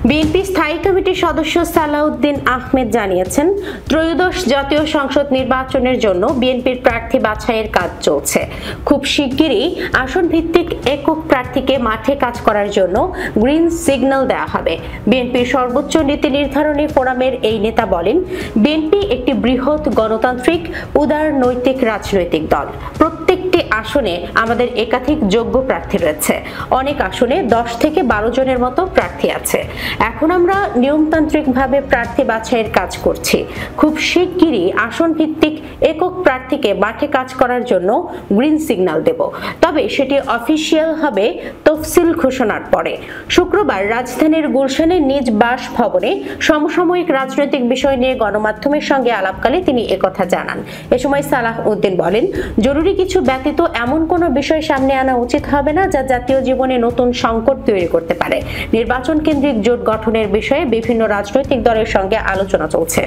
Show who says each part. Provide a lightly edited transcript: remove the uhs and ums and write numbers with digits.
Speaker 1: BNP স্থায়ী কমিটির সদস্য সালাউদ্দিন আহমেদ জানিয়েছেন, ত্রয়োদশ জাতীয় সংসদ নির্বাচনের জন্য বিএনপির প্রার্থী বাছাইয়ের কাজ চলছে। খুব শিগগিরই আসন ভিত্তিক একক প্রার্থীকে মাঠে কাজ করার জন্য গ্রিন সিগন্যাল দেওয়া হবে। বিএনপির সর্বোচ্চ নীতি নির্ধারণী ফোরামের এই নেতা বলেন, বিএনপি একটি বৃহৎ গণতান্ত্রিক উদার নৈতিক রাজনৈতিক দল। প্রত্যেকটি আসনে আমাদের একাধিক যোগ্য প্রার্থী রয়েছে। অনেক আসনে 10 থেকে 12 জনের মতো প্রার্থী আছে। এখন আমরা নিয়মতান্ত্রিকভাবে প্রার্থী বাছাইয়ের কাজ করছি। খুব শিগগিরই আসন ভিত্তিক একক প্রার্থীকে মাঠে কাজ করার জন্য গ্রিন সিগন্যাল দেব, তবে সেটি অফিসিয়াল হবে তফসিল ঘোষণার পরে। শুক্রবার রাজধানীর গুলশানের নিজ বাসভবনে সমসাময়িক রাজনৈতিক বিষয় নিয়ে গণমাধ্যমের সঙ্গে আলাপকালে তিনি একথা জানান। এ সময় সালাউদ্দিন বলেন, জরুরি কিছু ব্যতীত এমন কোনো বিষয় সামনে আনা উচিত হবে না যা জাতীয় জীবনে নতুন সংকট তৈরি করতে পারে। নির্বাচন কেন্দ্রিক জোট গঠনের বিষয়ে বিভিন্ন রাজনৈতিক দলের সঙ্গে আলোচনা চলছে।